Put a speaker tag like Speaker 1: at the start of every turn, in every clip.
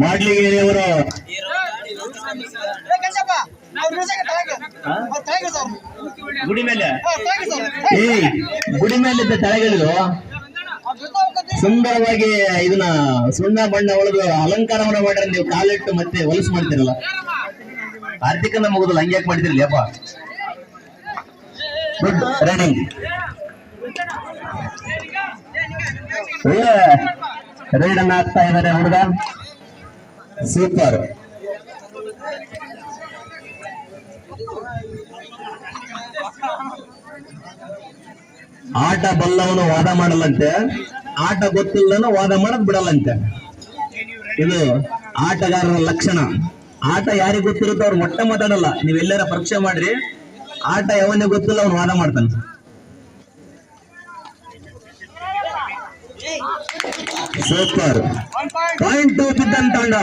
Speaker 1: ಮಾಡ್ಲಿಗೇರಿಯವರು ಗುಡಿ ಮೇಲೆ ಗುಡಿ ಮೇಲೆ ತಳಗಿಳಿದು ಸುಂದರವಾಗಿ ಇದನ್ನ ಸುಣ್ಣ ಬಣ್ಣ ಒಳಗೆ ಅಲಂಕಾರವನ್ನ ಮಾಡ್ರೆ ನೀವು ಕಾಲಿಟ್ಟು ಮತ್ತೆ ಹೊಲಸು ಮಾಡ್ತಿರಲ್ಲ. ಆರ್ಥಿಕ ಮುಗಿದಲ್ಲ ಹಂಗ್ಯಾಕ್ ಮಾಡ್ತಿರಲಿ ಅಪ್ಪ. ಗುಡ್ ರನ್ನಿಂಗ್, ಒಳ್ಳೆ ರೈಡ್ ಅನ್ನ ಆಗ್ತಾ ಇದ್ದಾರೆ ಹುಡುಗ. ಸೂಪರ್. ಆಟ ಬಲ್ಲವನು ವಾದ ಮಾಡಲ್ಲಂತೆ, ಆಟ ಗೊತ್ತಿಲ್ಲದನು ವಾದ ಮಾಡದ್ ಬಿಡಲ್ಲಂತೆ. ಇದು ಆಟಗಾರರ ಲಕ್ಷಣ. ಆಟ ಯಾರಿಗೆ ಗೊತ್ತಿರುತ್ತೋ ಅವ್ರು ಮೊಟ್ಟ ಮಾತಾಡಲ್ಲ. ನೀವೆಲ್ಲರ ಪರೀಕ್ಷೆ ಮಾಡ್ರಿ, ಆಟ ಯಾವನಿಗೆ ಗೊತ್ತಿಲ್ಲ ಅವ್ನು ವಾದ ಮಾಡ್ತಾನೆ. ಸೂಪರ್ ಪಾಯಿಂಟ್ ಬಿದ್ದಂತ ತಂಡ.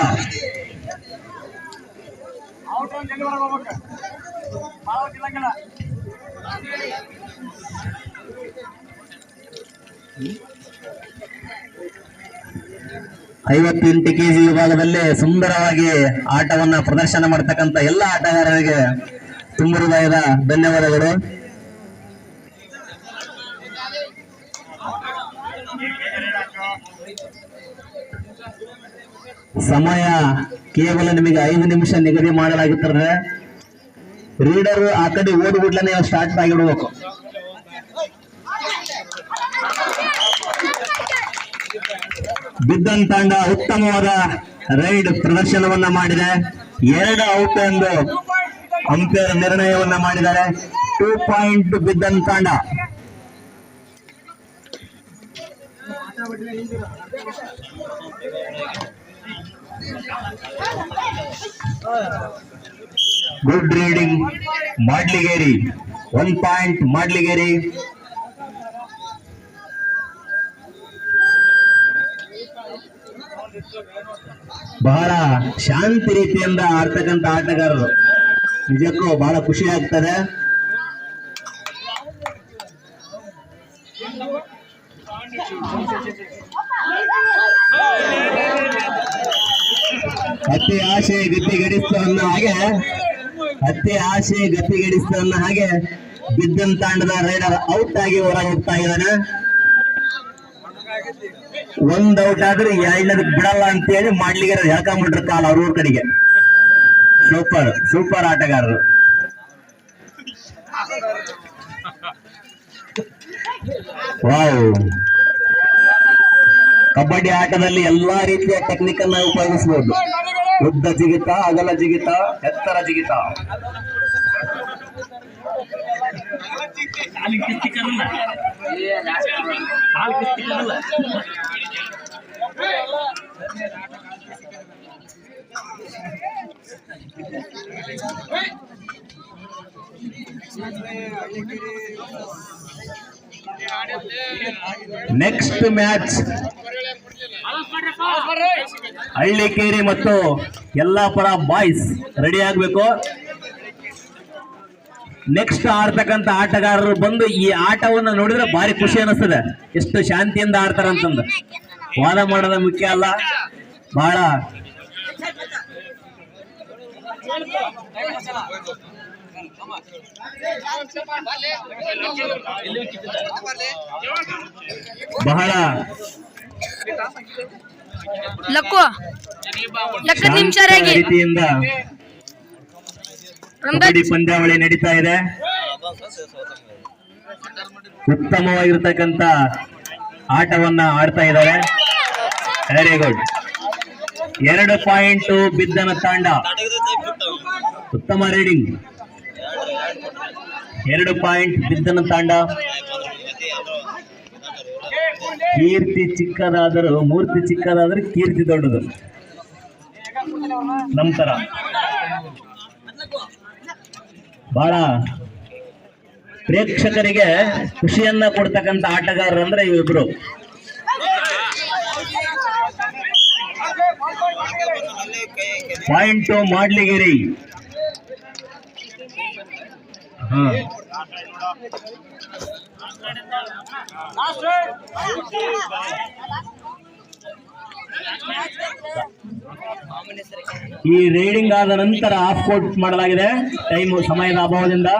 Speaker 1: ಐವತ್ತೆಂಟು ಕೆಜಿ ವಿಭಾಗದಲ್ಲಿ ಸುಂದರವಾಗಿ ಆಟವನ್ನ ಪ್ರದರ್ಶನ ಮಾಡತಕ್ಕಂತ ಎಲ್ಲ ಆಟಗಾರರಿಗೆ ತುಂಬ ಹೃದಯದ ಧನ್ಯವಾದಗಳು. ಸಮಯ ಕೇವಲ ನಿಮಗೆ 5 ನಿಮಿಷ ನಿಗದಿ ಮಾಡಲಾಗುತ್ತದೆ. ರೀಡರ್ ಆ ಕಡೆ ಓಡ್ಬಿಡ್ಲೇ ಸ್ಟಾರ್ಟ್ ಆಗಿಡ್ಬೇಕು. ಬಿದ್ದನ್ ತಂಡ ಉತ್ತಮವಾದ ರೈಡ್ ಪ್ರದರ್ಶನವನ್ನ ಮಾಡಿದೆ. 2 ಔಟ್ ಎಂದು ಅಂಪೈರ್ ನಿರ್ಣಯವನ್ನ ಮಾಡಿದ್ದಾರೆ. 2 ಪಾಯಿಂಟ್ ಬಿದ್ದನ್ ತಂಡ. ಗುಡ್ ರೀಡಿಂಗ್ ಮಾಡ್ಲಿಗೇರಿ. 1 ಪಾಯಿಂಟ್ ಮಾಡ್ಲಿಗೇರಿ. ಬಹಳ ಶಾಂತಿ ರೀತಿಯಿಂದ ಆಡ್ತಕ್ಕಂತ ಆಟಗಾರರು. ನಿಜಕ್ಕೂ ಬಹಳ ಖುಷಿ ಆಗ್ತದೆ. ಅತಿ ಆಸೆ ಗತಿಗಡಿಸ್ತು ಅನ್ನೋ ಹಾಗೆ ಬಿದ್ದನ್ ತಾಂಡದ ರೈಡರ್ ಔಟ್ ಆಗಿ ಹೊರ ಹೋಗ್ತಾ ಇದ್ದಾನೆ. 1 ಔಟ್ ಆದ್ರೆ 2 ಬಿಡಲ್ಲ ಅಂತೇಳಿ ಮಾಡ್ಲಿಕ್ಕೆ ಹೇಳ್ಕೊಂಡ್ಬಿಟ್ರು ಕಾಲ ಅವ್ರ ಕಡೆಗೆ. ಸೂಪರ್ ಆಟಗಾರರು. ವಾವ್, ಕಬಡ್ಡಿ ಆಟದಲ್ಲಿ ಎಲ್ಲಾ ರೀತಿಯ ಟೆಕ್ನಿಕ್ ಅನ್ನ ಉಪಯೋಗಿಸಬಹುದು. ಉದ್ದ ಜಿಗಿತ, ಅಗಲ ಜಿಗಿತ, ಎತ್ತರ ಜಿಗಿತ. ನೆಕ್ಸ್ಟ್ ಮ್ಯಾಚ್ ಹಳ್ಳಿಕೇರಿ ಮತ್ತು ಯಲ್ಲಾಪುರ ಬಾಯ್ಸ್ ರೆಡಿ ಆಗ್ಬೇಕು. ನೆಕ್ಸ್ಟ್ ಆಡ್ತಕ್ಕಂತ ಆಟಗಾರರು ಬಂದು ಈ ಆಟವನ್ನು ನೋಡಿದ್ರೆ ಭಾರಿ ಖುಷಿ ಅನಿಸ್ತದೆ. ಎಷ್ಟು ಶಾಂತಿಯಿಂದ ಆಡ್ತಾರಂತಂದು. ವಾದ ಮಾಡೋದ ಮುಖ್ಯ ಅಲ್ಲ, ಬಹಳ ರೀತಿಯಿಂದ ಕಬಡ್ಡಿ ಪಂದ್ಯಾವಳಿ ನಡೀತಾ ಇದೆ. ಉತ್ತಮವಾಗಿರ್ತಕ್ಕಂಥ ಆಟವನ್ನ ಆಡ್ತಾ ಇದ್ದಾರೆ. Very good. 2 ಪಾಯಿಂಟ್ ಬಿದ್ದನ ತಾಂಡ. ಉತ್ತಮ ರೀಡಿಂಗ್. 2 ಪಾಯಿಂಟ್ ಬಿದ್ದನ ತಾಂಡ. ಕೀರ್ತಿ ಚಿಕ್ಕದಾದರೂ ಮೂರ್ತಿ ಚಿಕ್ಕದಾದ್ರೆ ಕೀರ್ತಿ ದೊಡ್ಡದು. ನಂತರ ಬಹಳ ಪ್ರೇಕ್ಷಕರಿಗೆ ಖುಷಿಯನ್ನ ಕೊಡ್ತಕ್ಕಂಥ ಆಟಗಾರರು ಅಂದ್ರೆ ಇವಿಬ್ರು. ಪಾಯಿಂಟ್ ಮಾಡ್ಲಿಗೇರಿ. ಈ ರೈಡಿಂಗ್ ಆದ ನಂತರ ಆಫ್ ಕೋರ್ಟ್ ಮಾಡಲಾಗಿದೆ ಟೈಮ್ ಸಮಯದ ಅಭಾವದಿಂದ.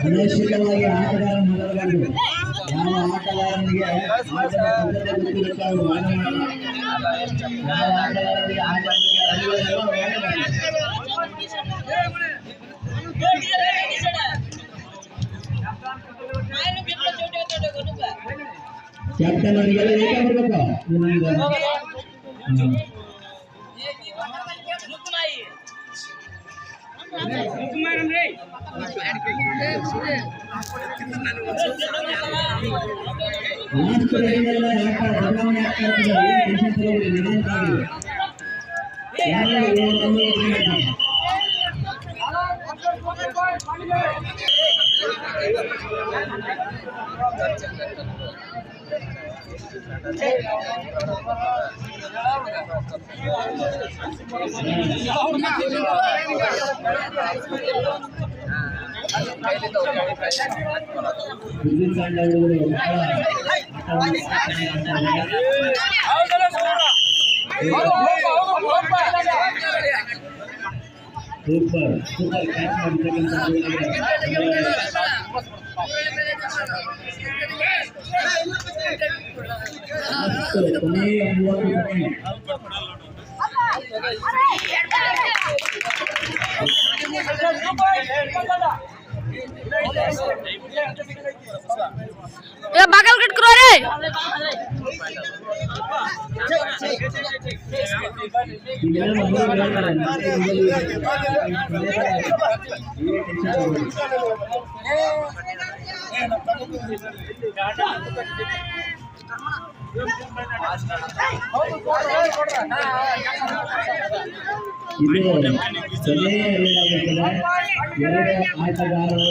Speaker 2: ಅನವಶ್ಯಕವಾಗಿ ಆಟಗಾರ ಮಾಡಬಾರದು. ಯಾವ ಆಟಗಾರನಿಗೆ ಯಾವ ಆಟಗಾರನಿಗೆ ಕ್ಯಾಪ್ಟನ್ ಅವರಿಗೆಲ್ಲ ಏಕಾಗಿರ್ಬೇಕು. ವಿದ್ಯುತ್ ತಂಡ ಹುಡುಗರು ಬಹಳ ಆಟವನ್ನು ಚೆನ್ನಾಗಿ ಆಡ್ತಾರೆ. ಸೂಪರ್ ಕ್ಯಾಚ್ ಮಾಡಿರ್ತಕ್ಕಂಥ ಕೊನೆಯ 30 ಸೆಕೆಂಡ್.
Speaker 3: बागल कट करो रे
Speaker 2: ಇದು ಕೊನೆಯ ಎರಡು ಆಟಗಾರರು